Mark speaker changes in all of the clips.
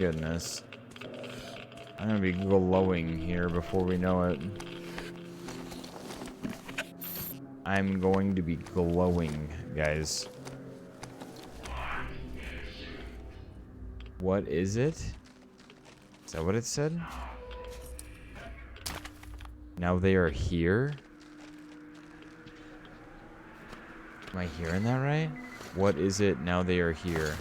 Speaker 1: Goodness. I'm gonna be glowing here before we know it. I'm going to be glowing, guys. What is it? Is that what it said? Now they are here? Am I hearing that right? What is it? Now they are here.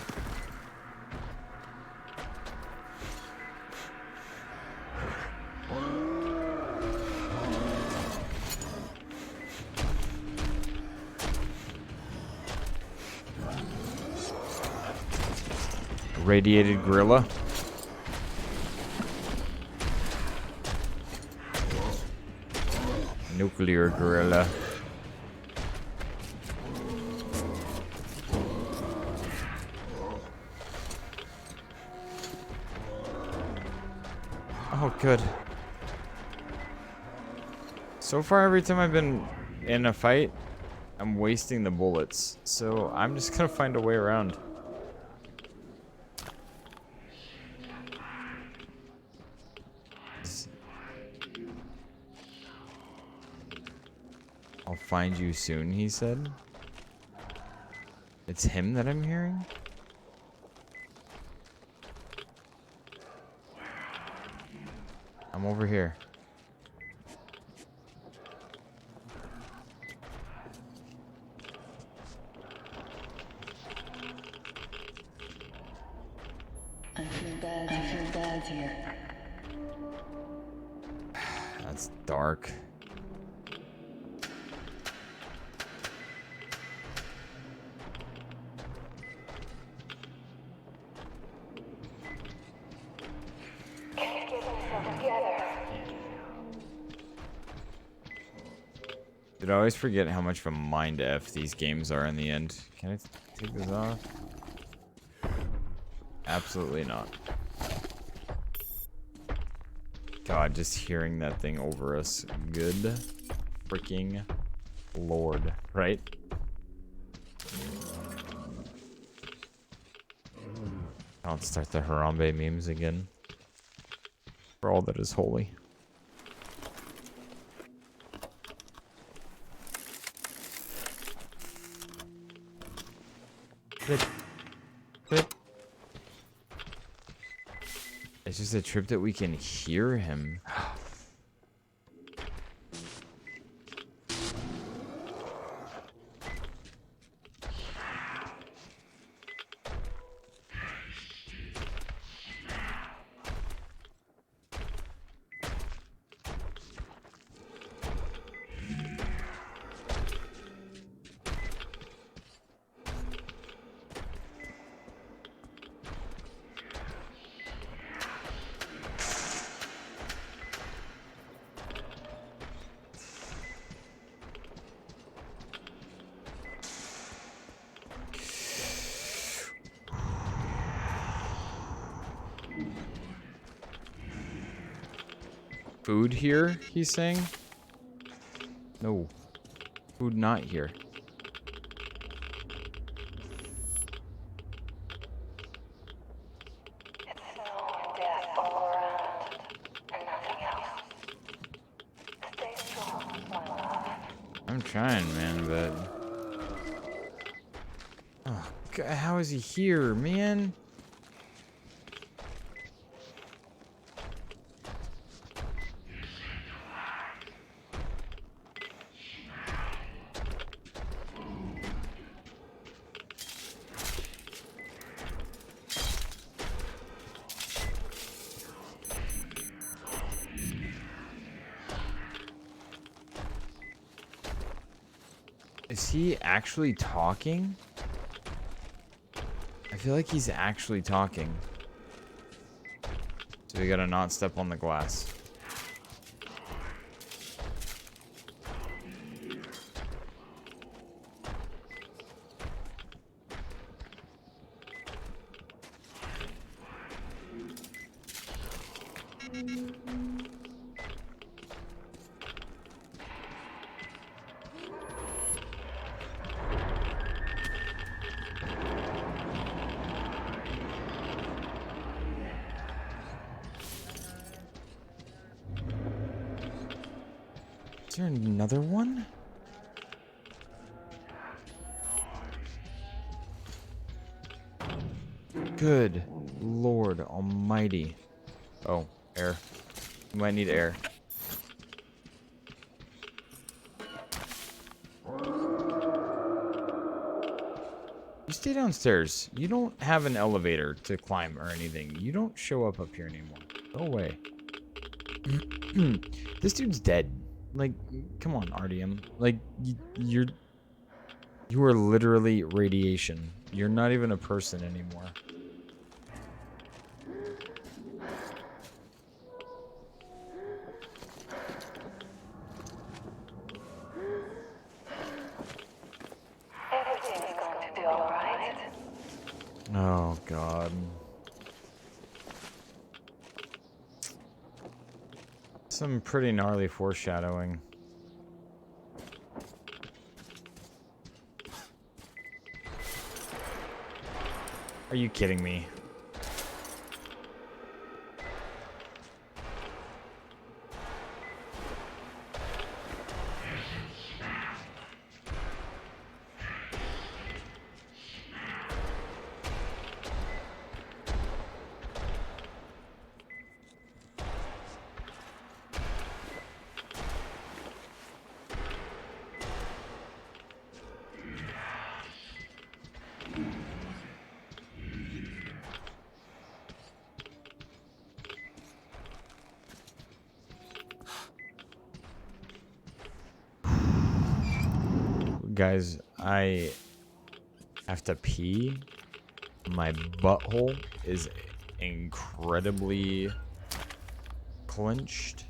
Speaker 1: Radiated gorilla. Nuclear gorilla. Oh, good. So far, every time I've been in a fight, I'm wasting the bullets. So I'm just gonna find a way around. I'll find you soon, he said. It's him that I'm hearing? I'm over here.
Speaker 2: I feel bad here.
Speaker 1: That's dark.
Speaker 2: Get yourself together.
Speaker 1: Dude, I always forget how much of a mind F these games are in the end. Can I take this off? Absolutely not. God, just hearing that thing over us. Good freaking Lord, right? I'll start the Harambe memes again. For all that is holy. Flip. Flip. It's just a trip that we can hear him. Food here, he's saying? No. Food not here.
Speaker 2: It's snow and death all around, and nothing else. Stay strong, my love.
Speaker 1: I'm trying, man, but... Oh, God, how is he here, man? Is he actually talking? I feel like he's actually talking. So we gotta not step on the glass. Is there another one? Good Lord Almighty. Oh, air. You might need air. You stay downstairs. You don't have an elevator to climb or anything. You don't show up here anymore. Go away. This dude's dead. Like, come on, RDM. Like, you are literally radiation. You're not even a person anymore.
Speaker 2: Everything's going to be alright.
Speaker 1: Oh, God. Some pretty gnarly foreshadowing. Are you kidding me? Guys, I have to pee. My butthole is incredibly clenched.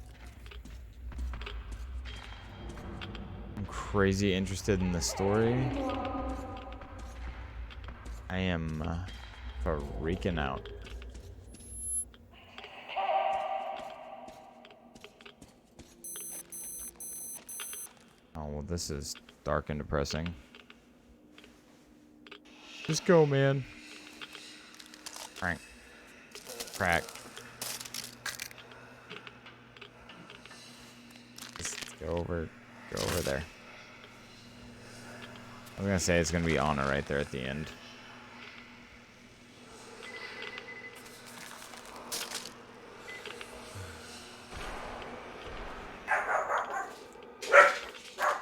Speaker 1: I'm crazy interested in the story. I am freaking out. Oh, well, this is dark and depressing. Just go, man. Crank. Crack. Just go over there. I'm gonna say it's gonna be Anna right there at the end.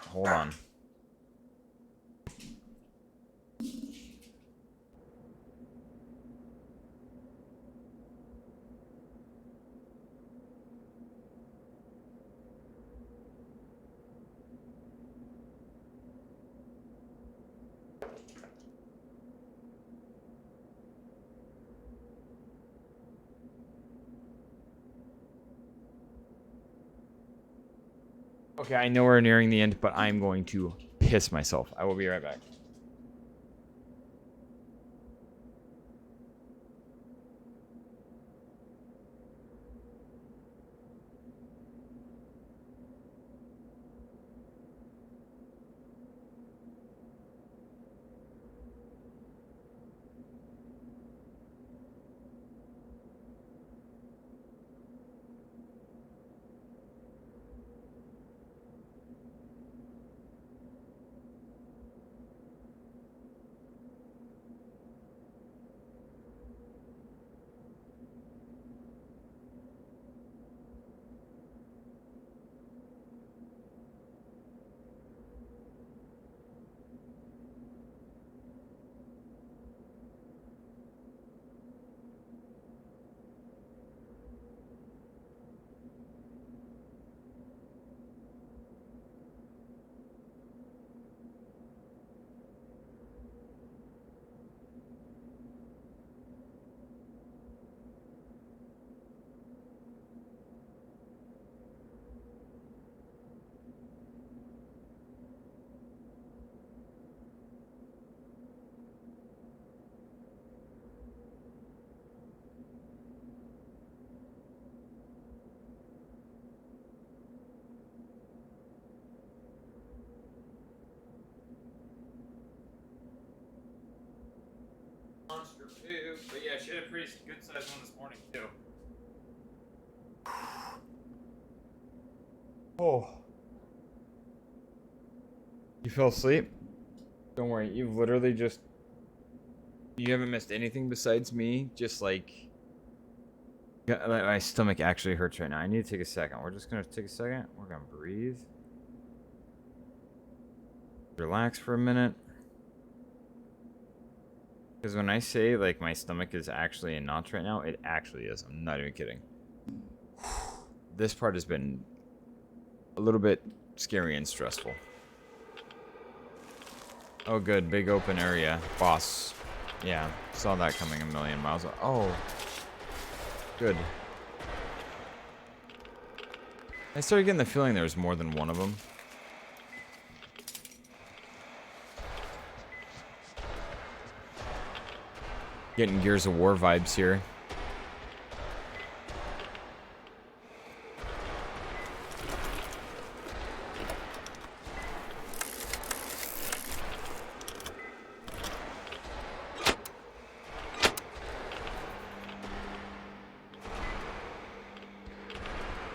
Speaker 1: Hold on. Okay, I know we're nearing the end, but I'm going to piss myself. I will be right back. Monster too, but yeah, she had a pretty good sized one this morning too. Oh. You fell asleep? Don't worry, you've literally just... You haven't missed anything besides me, just like... Yeah, my stomach actually hurts right now. I need to take a second. We're just gonna take a second. We're gonna breathe. Relax for a minute. Because when I say, like, my stomach is actually in knots right now, it actually is. I'm not even kidding. This part has been a little bit scary and stressful. Oh, good. Big open area. Boss. Yeah, saw that coming a million miles. Oh. Good. I started getting the feeling there was more than one of them. Getting Gears of War vibes here.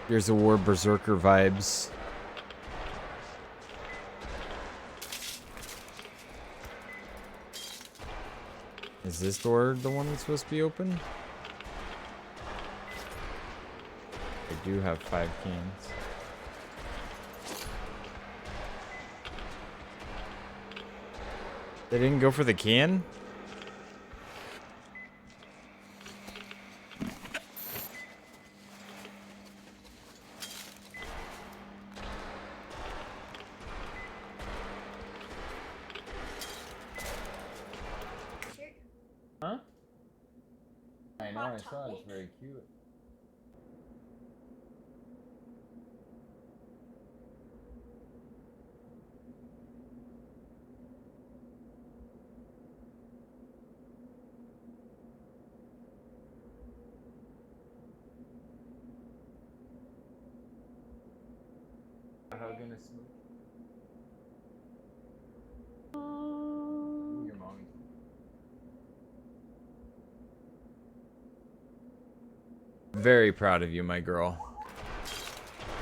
Speaker 1: Gears of War Berserker vibes. Is this door the one that's supposed to be open? I do have 5 cans. They didn't go for the can? Huh? I know, I saw it. It's very cute. Hug and a smooch. Your mommy. Very proud of you, my girl.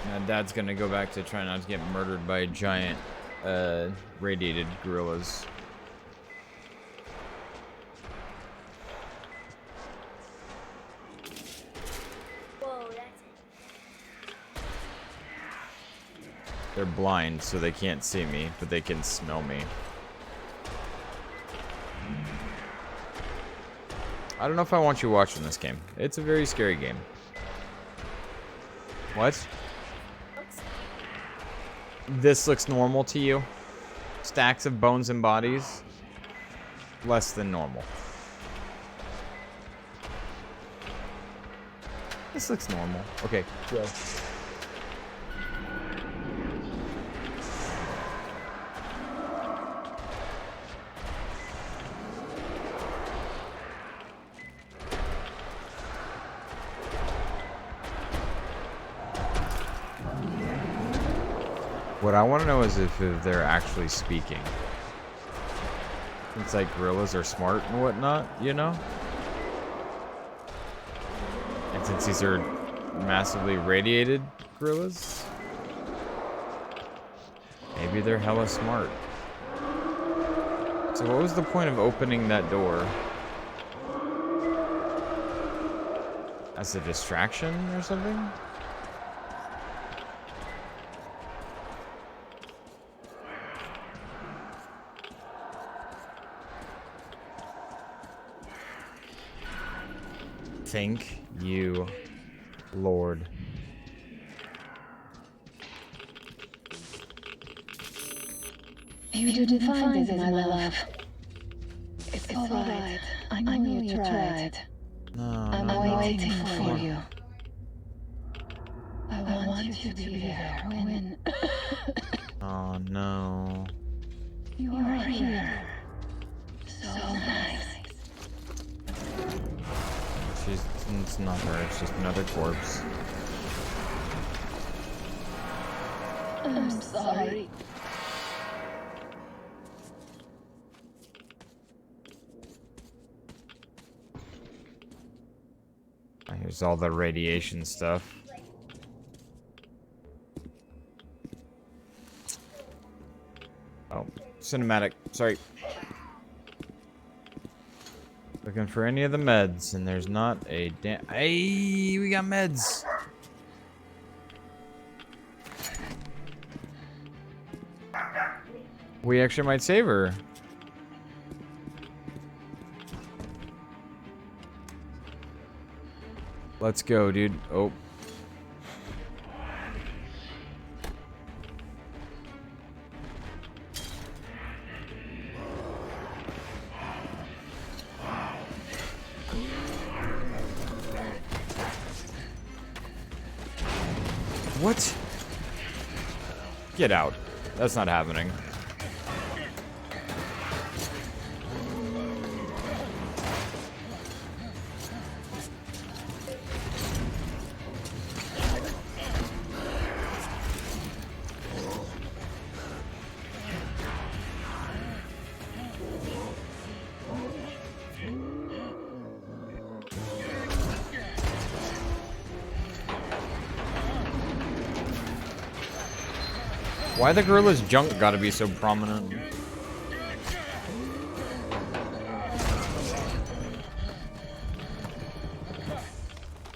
Speaker 1: Now Dad's gonna go back to try not to get murdered by giant, radiated gorillas.
Speaker 3: Whoa, that's it.
Speaker 1: They're blind, so they can't see me, but they can smell me. I don't know if I want you watching this game. It's a very scary game. What?
Speaker 3: Oops.
Speaker 1: This looks normal to you? Stacks of bones and bodies? Less than normal. This looks normal. Okay, go. What I want to know is if they're actually speaking. It's like gorillas are smart and whatnot, you know? And since these are massively radiated gorillas, maybe they're hella smart. So what was the point of opening that door? As a distraction or something? Thank you, Lord.
Speaker 2: You didn't find it, my love. It's alright. I know you tried.
Speaker 1: No,
Speaker 2: I'm
Speaker 1: no,
Speaker 2: waiting for you. I want you to be there when
Speaker 1: Oh no.
Speaker 2: you are here. So nice.
Speaker 1: It's not her, it's just another corpse.
Speaker 2: I'm sorry.
Speaker 1: Here's all the radiation stuff. Oh. Cinematic. Sorry. Looking for any of the meds, and there's not a damn. Hey, we got meds. We actually might save her. Let's go, dude. Oh. What? Get out. That's not happening. Why the gorilla's junk gotta be so prominent?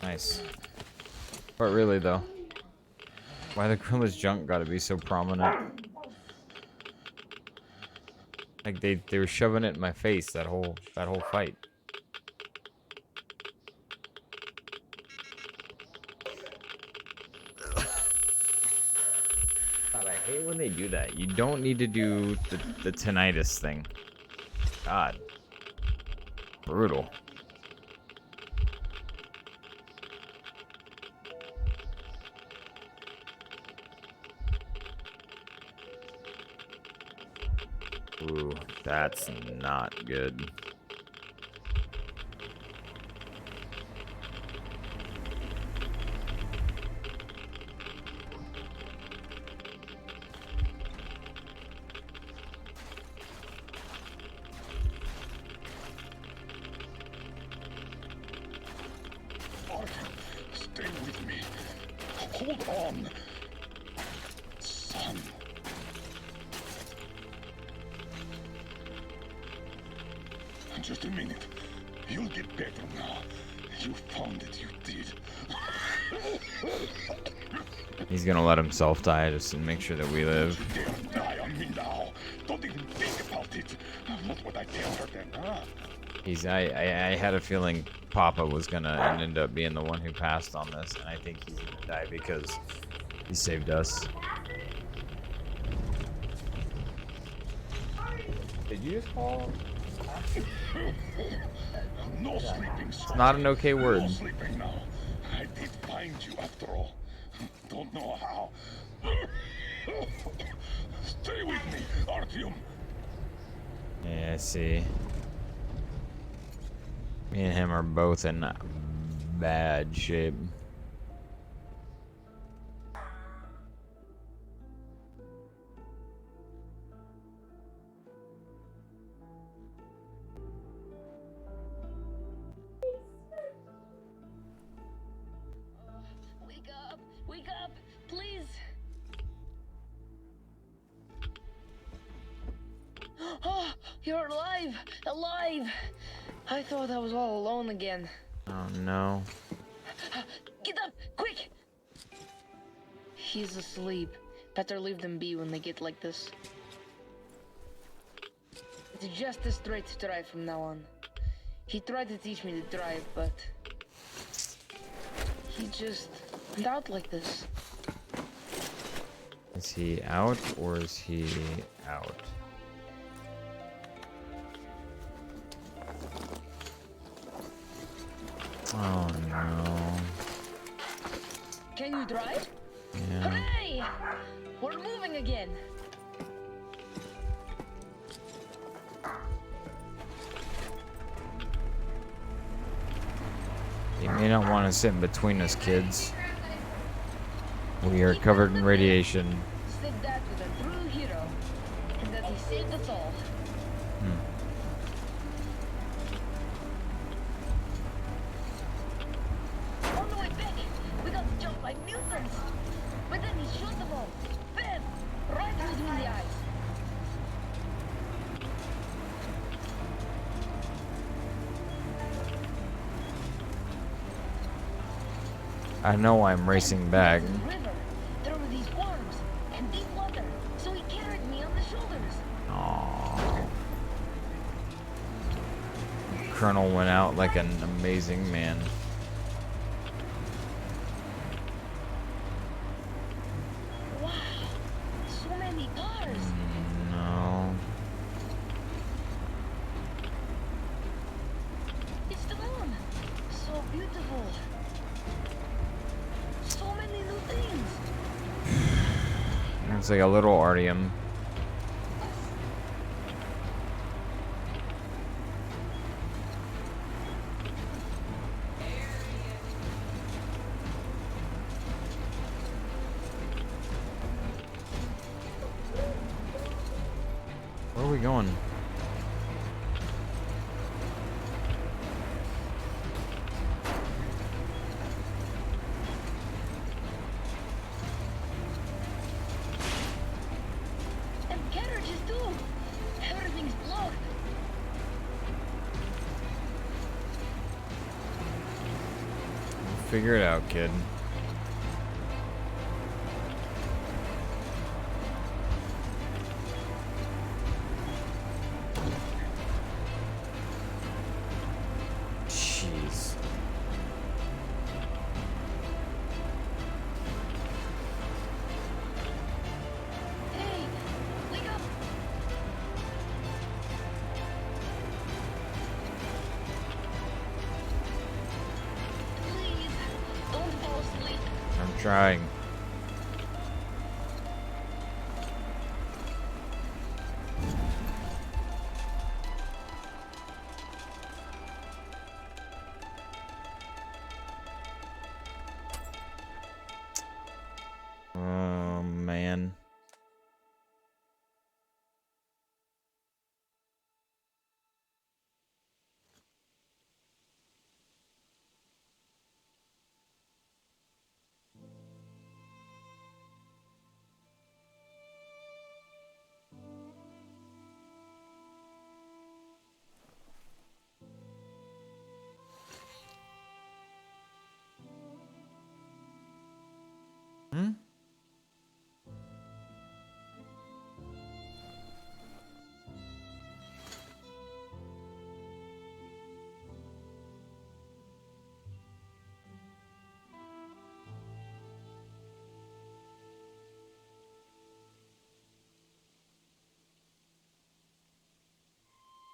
Speaker 1: Nice. But really though, why the gorilla's junk gotta be so prominent? Like they were shoving it in my face that whole fight. God, I hate when they do that. You don't need to do the tinnitus thing. God. Brutal. Ooh, that's not good.
Speaker 4: Stay with me. Hold on. Son. Just a minute. You'll get better now. You found it, you did.
Speaker 1: He's gonna let himself die just to make sure that we live.
Speaker 4: You dare die on me now. Don't even think about it. What would I tell her then, huh?
Speaker 1: I had a feeling Papa was gonna end up being the one who passed on this, and I think he's gonna die because he saved us. Did you just fall?
Speaker 4: No sleeping, son.
Speaker 1: It's not an okay word.
Speaker 4: No sleeping now. I did find you after all. Don't know how. Stay with me, Artyom.
Speaker 1: Yeah, I see. Me and him are both in bad shape.
Speaker 5: Wake up, please. Oh, you're alive, alive. I thought I was all alone again.
Speaker 1: Oh no.
Speaker 5: Get up, quick. He's asleep. Better leave them be when they get like this. It's just a straight drive from now on. He tried to teach me to drive, but he just went out like this.
Speaker 1: Is he out or is he out? Oh no.
Speaker 5: Can you drive?
Speaker 1: Yeah.
Speaker 5: Hooray! We're moving again.
Speaker 1: You may not want to sit in between us, kids. We are covered in radiation.
Speaker 5: Said that with a true hero, and that he saved us all. On the way back, we got jumped by mutants. But then he shot them all. Bam! Right in between the eyes.
Speaker 1: I know I'm racing back.
Speaker 5: The river. There were these worms and deep water, so he carried me on the shoulders.
Speaker 1: Aww. Colonel went out like an amazing man.
Speaker 5: Wow, so many cars.
Speaker 1: No.
Speaker 5: It's the moon. So beautiful. So many new things.
Speaker 1: It's like a little Artium. Where are we going?
Speaker 5: And carriages too. Everything's blocked.
Speaker 1: Figure it out, kid. Jeez.
Speaker 5: Hey, wake up. Please, don't fall asleep.
Speaker 1: I'm trying. Oh, man. Hmm?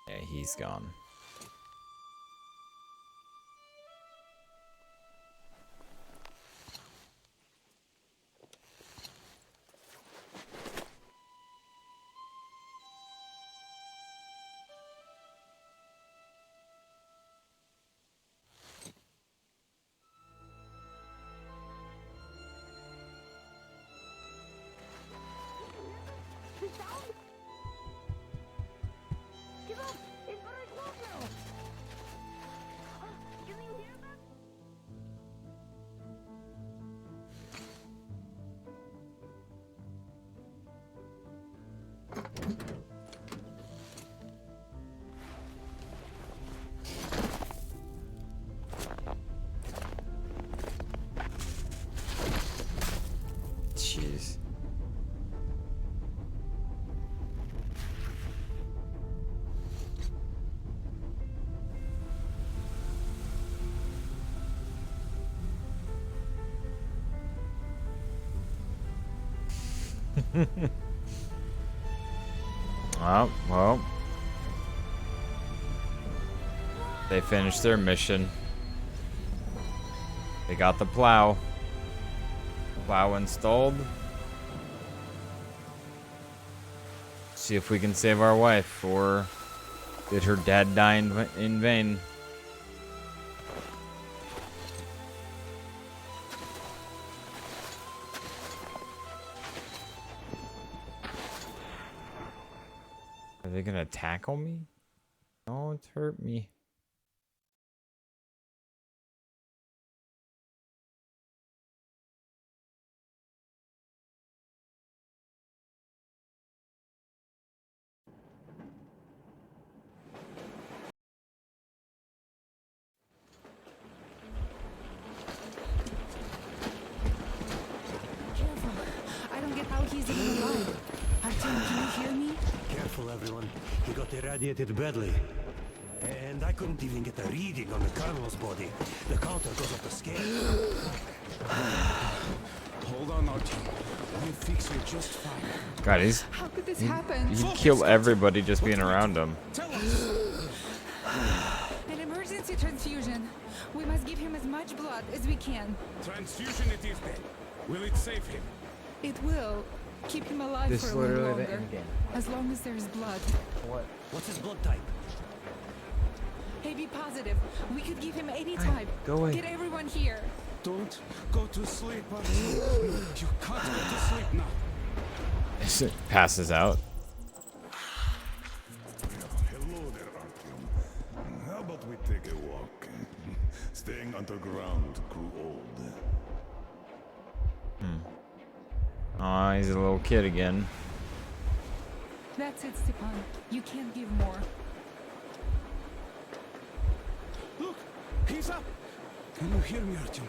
Speaker 1: Yeah, he's gone.
Speaker 3: Give up! It's very close now! Can you hear them?
Speaker 1: Jeez. Oh, well. They finished their mission. They got the plow. Plow installed. See if we can save our wife, or did her dad die in vain? Are they gonna tackle me? Don't hurt me.
Speaker 6: got irradiated badly. And I couldn't even get a reading on the Colonel's body. The counter goes off the scale. Hold on, Artyom. We'll fix you just fine.
Speaker 1: God, he's
Speaker 7: How could this happen?
Speaker 1: he'd kill everybody just being around him.
Speaker 6: Tell us!
Speaker 7: An emergency transfusion. We must give him as much blood as we can.
Speaker 6: Transfusion it is then. Will it save him?
Speaker 7: It will keep him alive
Speaker 1: This
Speaker 7: for
Speaker 1: is
Speaker 7: a little
Speaker 1: literally the
Speaker 7: longer.
Speaker 1: end game.
Speaker 7: As long as there's blood.
Speaker 6: What's his blood type?
Speaker 7: AB positive. We could give him any type.
Speaker 1: go away.
Speaker 7: Get everyone here.
Speaker 6: Don't go to sleep, Artyom. You can't go to sleep now.
Speaker 1: Passes out.
Speaker 4: Hello there, Artyom. How about we take a walk? Staying underground grew old.
Speaker 1: Aw, he's a little kid again.
Speaker 7: That's it, Stepan. You can't give more.
Speaker 6: Look, he's up. Can you hear me, Artyom?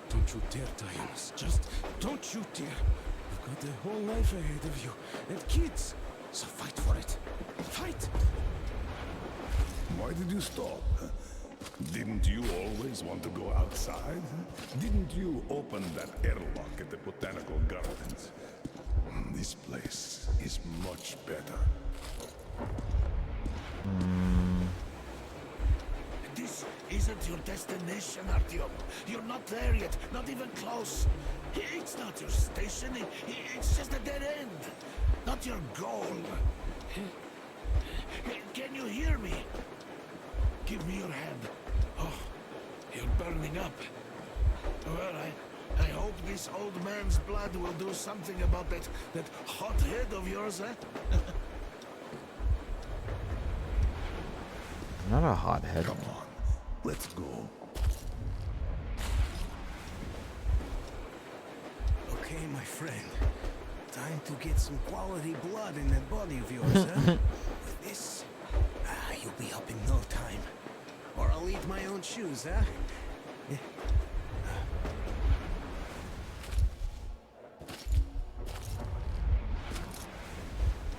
Speaker 6: Don't you dare die on us. Just don't you dare. You've got a whole life ahead of you. And kids. So fight for it. Fight!
Speaker 4: Why did you stop? Didn't you always want to go outside? Didn't you open that airlock at the Botanical Gardens? This place is much better.
Speaker 8: This isn't your destination, Artyom. You're not there yet, not even close. It's not your station, it's just a dead end. Not your goal. Can you hear me? Give me your hand. Oh, you're burning up. Well, I hope this old man's blood will do something about that hot head of yours, eh?
Speaker 1: Not a hothead.
Speaker 4: Come on, let's go.
Speaker 6: Okay, my friend. Time to get some quality blood in that body of yours, huh? With this, you'll be up in no time. Or I'll eat my own shoes, huh?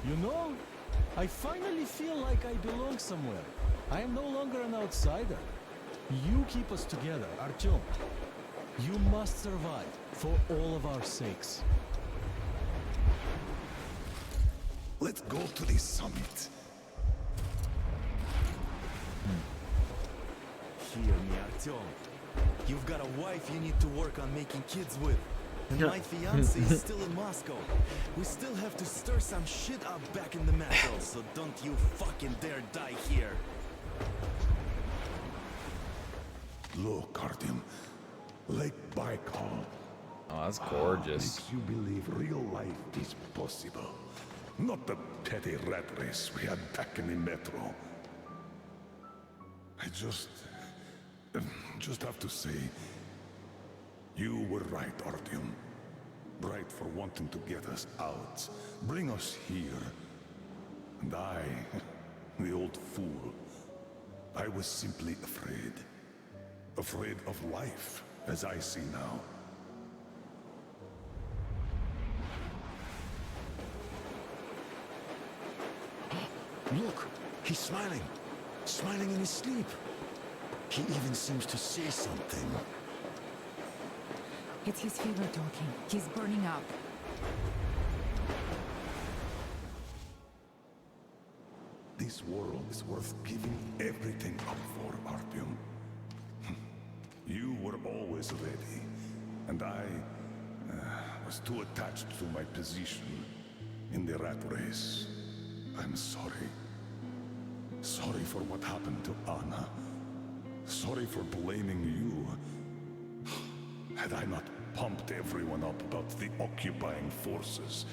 Speaker 9: You know, I finally feel like I belong somewhere. I am no longer an outsider. You keep us together, Artyom. You must survive for all of our sakes.
Speaker 4: Let's go to the summit.
Speaker 10: Hear me, Artyom. You've got a wife you need to work on making kids with. And my fiancé is still in Moscow. We still have to stir some shit up back in the metro, so don't you fucking dare die here.
Speaker 4: Look, Artyom. Lake Baikal.
Speaker 1: Oh, that's gorgeous.
Speaker 4: Makes you believe real life is possible. Not the petty rat race we had back in the metro. I just have to say, you were right, Artyom. Right for wanting to get us out, bring us here. And I, the old fool, I was simply afraid. Afraid of life, as I see now.
Speaker 10: Look, he's smiling. Smiling in his sleep. He even seems to say something.
Speaker 7: It's his fever talking. He's burning up.
Speaker 4: This world is worth giving everything up for, Artyom. You were always ready, and I was too attached to my position in the rat race. I'm sorry. Sorry for what happened to Anna. Sorry for blaming you. Had I not pumped everyone up about the occupying forces,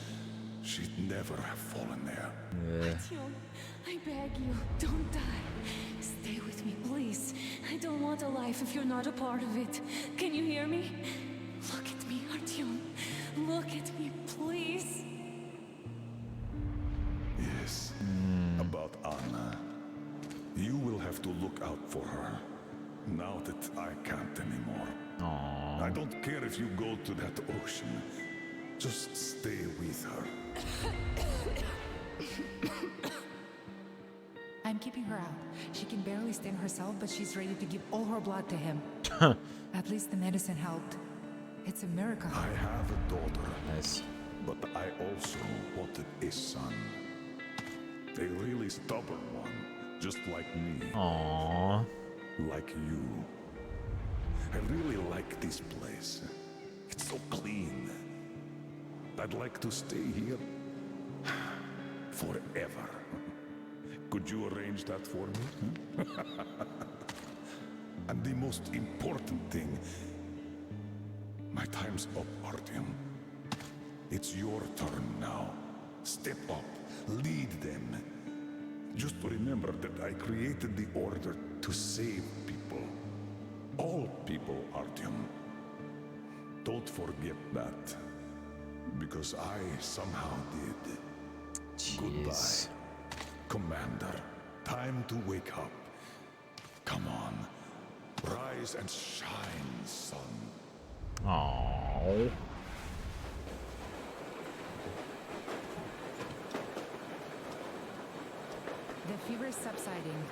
Speaker 4: she'd never have fallen there.
Speaker 11: Artyom, I beg you, don't die. Stay with me, please. I don't want a life if you're not a part of it. Can you hear me? Look at me, Artyom. Look at me, please.
Speaker 4: Yes, about Anna. You will have to look out for her, now that I can't anymore.
Speaker 1: Aww.
Speaker 4: I don't care if you go to that ocean. Just stay with her.
Speaker 7: I'm keeping her out. She can barely stand herself, but she's ready to give all her blood to him. At least the medicine helped. It's a miracle.
Speaker 4: I have a daughter.
Speaker 1: Nice.
Speaker 4: But I also wanted a son. A really stubborn one, just like me.
Speaker 1: Aww.
Speaker 4: Like you. I really like this place. It's so clean. I'd like to stay here forever. Could you arrange that for me? And the most important thing, my time's up, Artyom. It's your turn now. Step up, lead them. Just remember that I created the Order to save people. All people, Artyom. Don't forget that. Because I somehow did.
Speaker 1: Jeez.
Speaker 4: Goodbye, Commander. Time to wake up. Come on. Rise and shine, son.
Speaker 1: Aww.
Speaker 7: The fever is subsiding.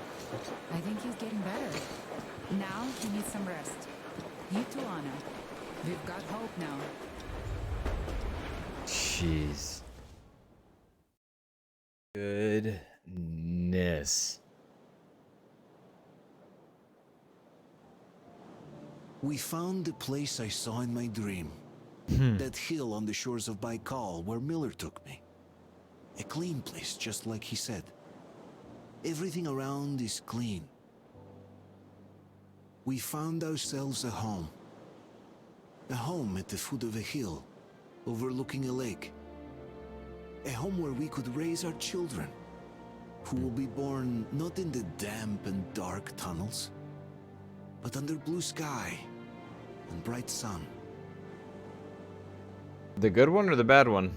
Speaker 7: I think he's getting better. Now he needs some rest. You too, Anna. We've got hope now.
Speaker 1: Jeez. Goodness.
Speaker 6: We found the place I saw in my dream. That hill on the shores of Baikal where Miller took me. A clean place, just like he said. Everything around is clean. We found ourselves a home. A home at the foot of a hill, overlooking a lake. A home where we could raise our children, who will be born not in the damp and dark tunnels, but under blue sky and bright sun.
Speaker 1: The good one or the bad one?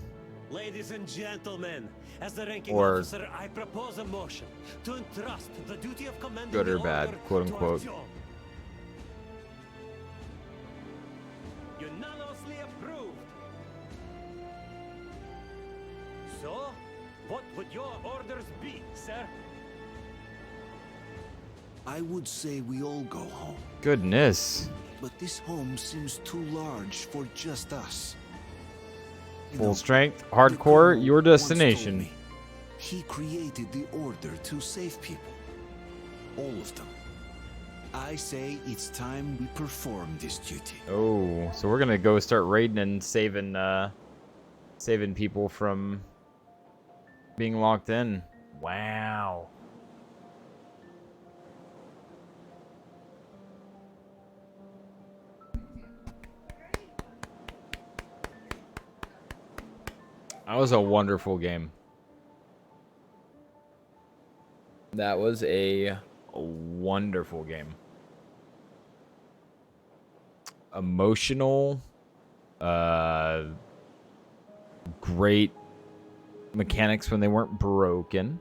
Speaker 12: Ladies and gentlemen, as the ranking
Speaker 1: Or-
Speaker 12: officer, I propose a motion to entrust the duty of commanding
Speaker 1: Good or
Speaker 12: the
Speaker 1: bad,
Speaker 12: order
Speaker 1: quote
Speaker 12: to
Speaker 1: unquote.
Speaker 12: Artyom. Unanimously approved. So, what would your orders be, sir?
Speaker 6: I would say we all go home,
Speaker 1: Goodness.
Speaker 6: but this home seems too large for just us. You
Speaker 1: Full
Speaker 6: know,
Speaker 1: strength,
Speaker 6: the
Speaker 1: hardcore,
Speaker 6: Colonel
Speaker 1: your
Speaker 6: once told
Speaker 1: destination.
Speaker 6: me he created the Order to save people. All of them. I say it's time we perform this duty.
Speaker 1: Oh, so we're gonna go start raiding and saving saving people from being locked in. Wow. That was a wonderful game. That was a wonderful game. Emotional, great mechanics when they weren't broken.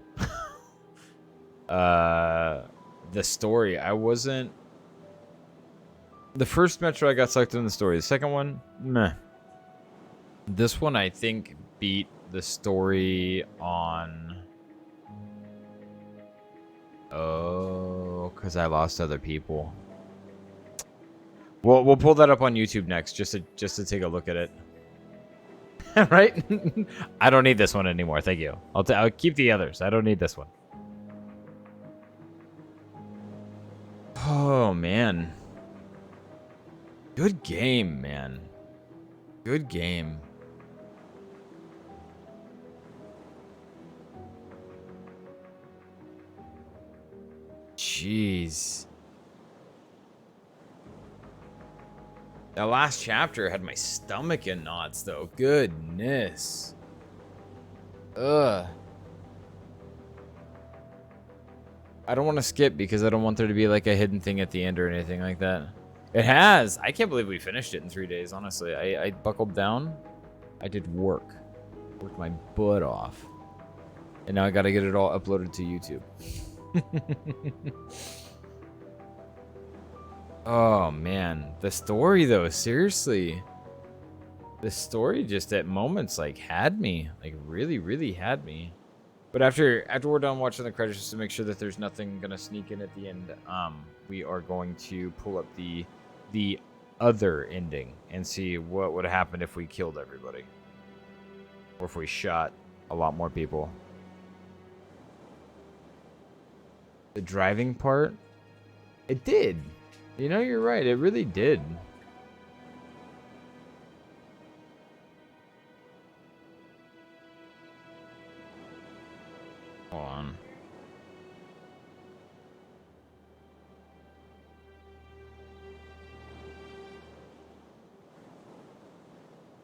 Speaker 1: The story, I wasn't. The first Metro I got sucked in the story. The second one, meh. This one I think beat the story on. Oh, because I lost other people. We'll pull that up on YouTube next, just to take a look at it. Right? I don't need this one anymore. Thank you. I'll keep the others. I don't need this one. Oh man. Good game, man. Good game. Jeez. That last chapter had my stomach in knots, though. Goodness. Ugh. I don't want to skip because I don't want there to be like a hidden thing at the end or anything like that. It has. I can't believe we finished it in 3 days, honestly. I buckled down. I did work. Worked my butt off. And now I gotta get it all uploaded to YouTube. Oh man, the story though, seriously. The story just at moments like had me, like really had me. But after we're done watching the credits, just to make sure that there's nothing gonna sneak in at the end, we are going to pull up the other ending and see what would have happened if we killed everybody, or if we shot a lot more people. The driving part, it did. You know, you're right. It really did. Hold on.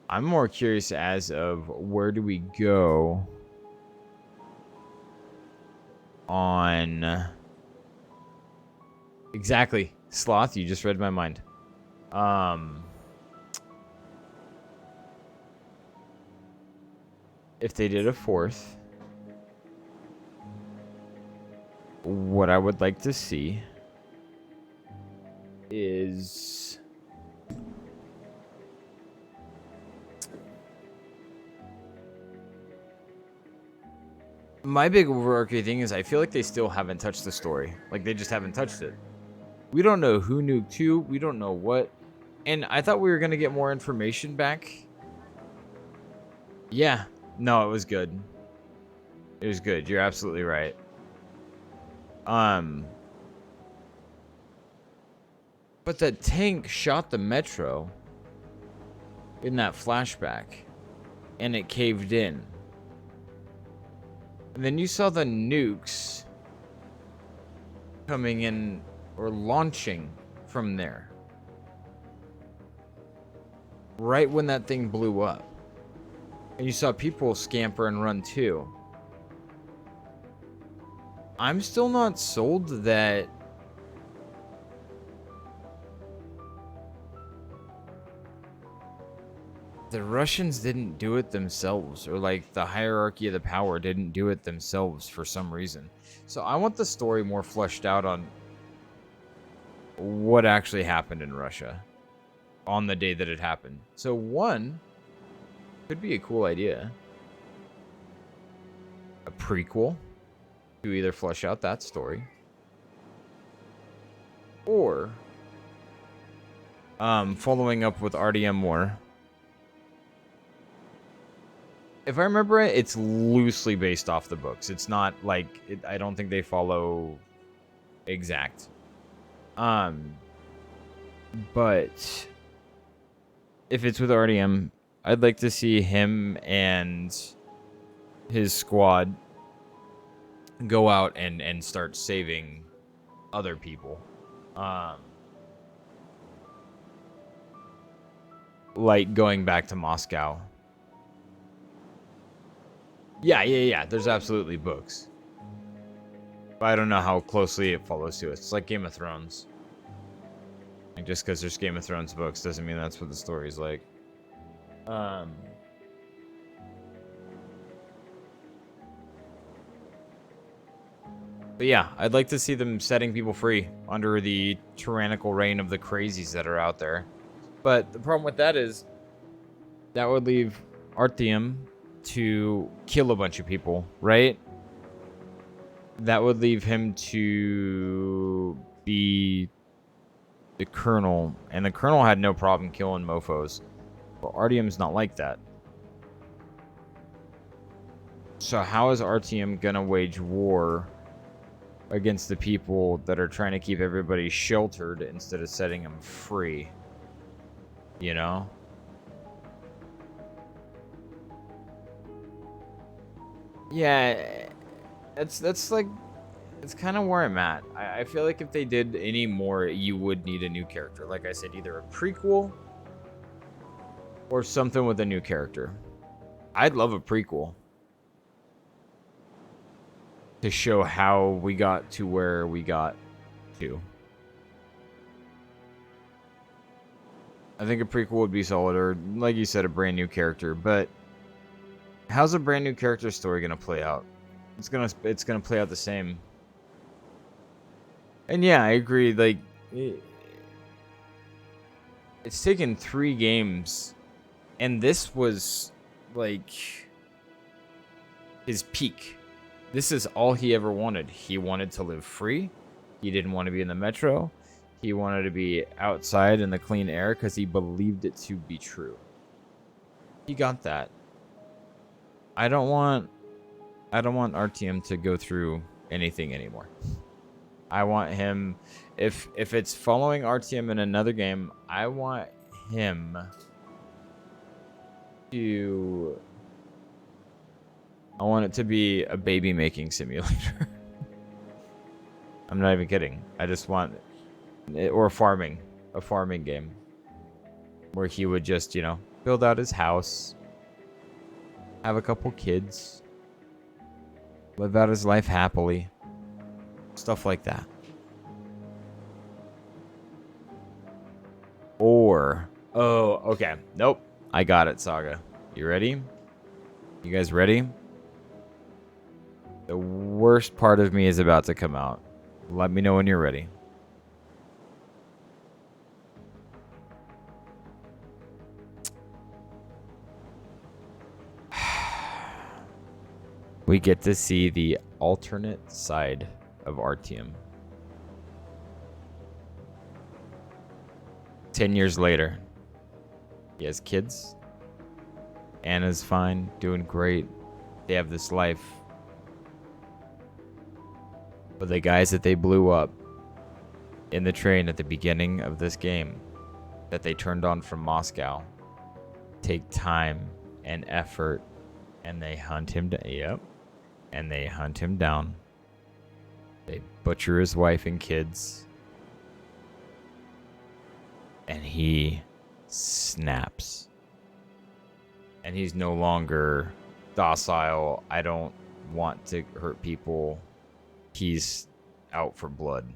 Speaker 1: I'm more curious as of where do we go on... Exactly. Sloth, you just read my mind. If they did a fourth, what I would like to see is my big overarching thing is I feel like they still haven't touched the story. Like, they just haven't touched it. We don't know who nuked who. We don't know what. And I thought we were going to get more information back. Yeah. No, it was good. It was good. You're absolutely right. But the tank shot the metro in that flashback, and it caved in. And then you saw the nukes coming in or launching from there. Right when that thing blew up. And you saw people scamper and run too. I'm still not sold that the Russians didn't do it themselves, or like the hierarchy of the power didn't do it themselves for some reason. So I want the story more fleshed out on what actually happened in Russia on the day that it happened. So one could be a cool idea. A prequel to either flesh out that story, or following up with RDM more. If I remember it, it's loosely based off the books. It's not like I don't think they follow exact. But if it's with RDM, I'd like to see him and his squad go out and start saving other people. Like going back to Moscow. Yeah. There's absolutely books. But I don't know how closely it follows to it. It's like Game of Thrones. Like, just because there's Game of Thrones books doesn't mean that's what the story's like. But yeah, I'd like to see them setting people free under the tyrannical reign of the crazies that are out there. But the problem with that is that would leave Artyom to kill a bunch of people, right? That would leave him to be the colonel, and the colonel had no problem killing mofos. But Artyom's not like that. So how is Artyom gonna wage war against the people that are trying to keep everybody sheltered instead of setting them free? You know? Yeah, that's like, it's kind of where I'm at. I feel like if they did any more, you would need a new character. Like I said, either a prequel or something with a new character. I'd love a prequel to show how we got to where we got to. I think a prequel would be solid, or like you said, a brand new character. But how's a brand new character story gonna play out? It's gonna play out the same. And yeah, I agree. Like, it's taken 3 games, and this was like his peak. This is all he ever wanted. He wanted to live free. He didn't want to be in the metro. He wanted to be outside in the clean air because he believed it to be true. He got that. I don't want RTM to go through anything anymore. I want him, if it's following RTM in another game, I want him to, I want it to be a baby making simulator. I'm not even kidding. I just want it, or a farming game where he would just, you know, build out his house, have a couple kids, live out his life happily. Stuff like that. Or, oh, okay. Nope. I got it, Saga. You ready? You guys ready? The worst part of me is about to come out. Let me know when you're ready. We get to see the alternate side of Artyom. 10 years later, he has kids. Anna's fine, doing great. They have this life. But the guys that they blew up in the train at the beginning of this game, that they turned on from Moscow, take time and effort, and they hunt him down. Yep. And they hunt him down. They butcher his wife and kids. And he snaps. And he's no longer docile. I don't want to hurt people. He's out for blood.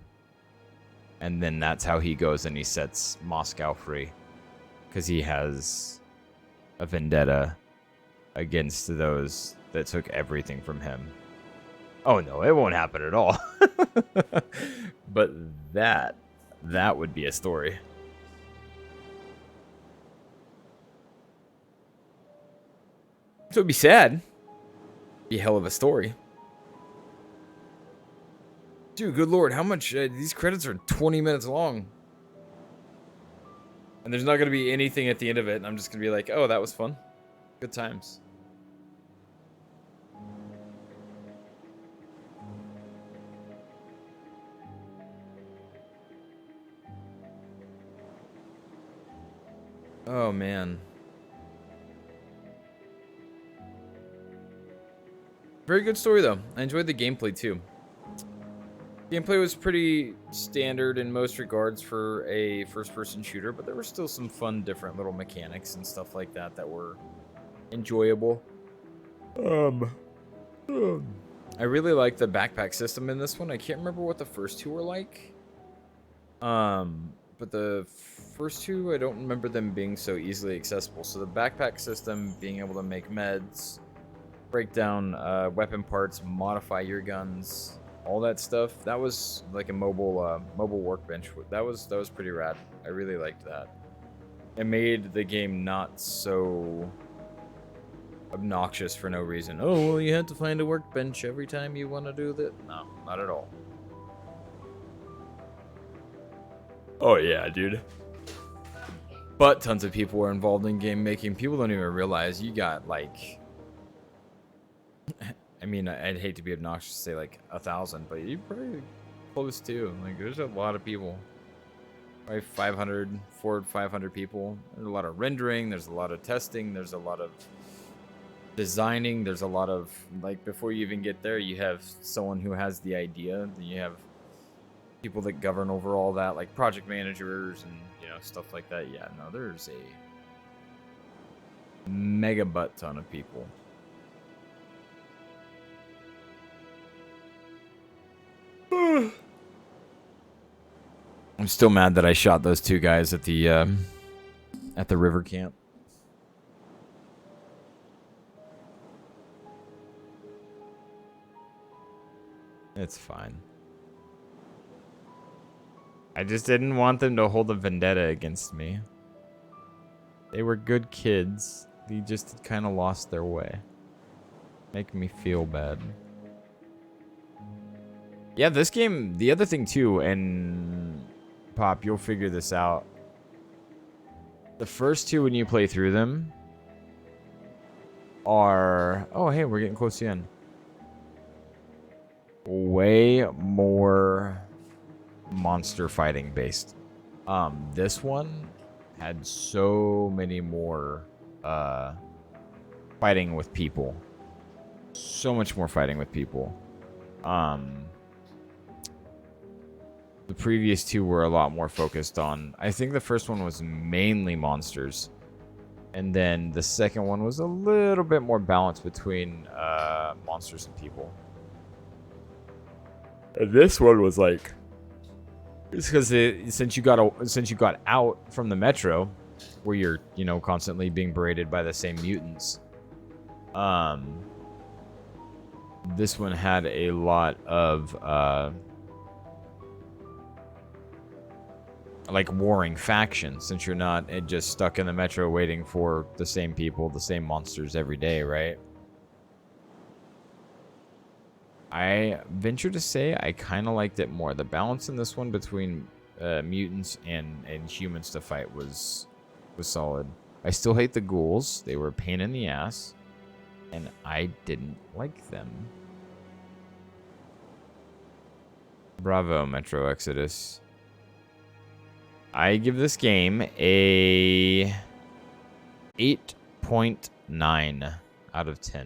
Speaker 1: And then that's how he goes and he sets Moscow free. Because he has a vendetta against those that took everything from him. Oh no, it won't happen at all. But that would be a story. So it'd be sad. Be a hell of a story. Dude, good lord, how much? These credits are 20 minutes long. And there's not going to be anything at the end of it. And I'm just going to be like, oh, that was fun. Good times. Oh, man. Very good story, though. I enjoyed the gameplay, too. Gameplay was pretty standard in most regards for a first-person shooter, but there were still some fun, different little mechanics and stuff like that that were enjoyable. I really like the backpack system in this one. I can't remember what the first two were like. But the first two, I don't remember them being so easily accessible. So the backpack system, being able to make meds, break down weapon parts, modify your guns, all that stuff, that was like a mobile workbench. That was pretty rad. I really liked that. It made the game not so obnoxious for no reason. Oh, well, you have to find a workbench every time you want to do that. No, not at all. Oh yeah, dude. But tons of people were involved in game making. People don't even realize you got like, I mean, I'd hate to be obnoxious to say like 1,000, but you probably close to. Like, there's a lot of people. Probably 500 people. There's a lot of rendering. There's a lot of testing. There's a lot of designing. There's a lot of, like, before you even get there, you have someone who has the idea. Then you have people that govern over all that, like project managers and, you know, stuff like that. Yeah, no, there's a mega butt ton of people. I'm still mad that I shot those two guys at the river camp. It's fine. I just didn't want them to hold a vendetta against me. They were good kids. They just kind of lost their way. Make me feel bad. Yeah, this game, the other thing too, and Pop, you'll figure this out. The first two, when you play through them, are... Oh, hey, we're getting close to the end. Way more monster fighting based. This one had so many more fighting with people. So much more fighting with people. The previous two were a lot more focused on... I think the first one was mainly monsters. And then the second one was a little bit more balanced between monsters and people. And this one was like... It's because since you got out from the metro, where you're, you know, constantly being berated by the same mutants. This one had a lot of like warring factions, since you're not just stuck in the metro waiting for the same people, the same monsters every day, right? I venture to say I kind of liked it more. The balance in this one between mutants and humans to fight was solid. I still hate the ghouls. They were a pain in the ass, and I didn't like them. Bravo, Metro Exodus. I give this game a 8.9 out of 10.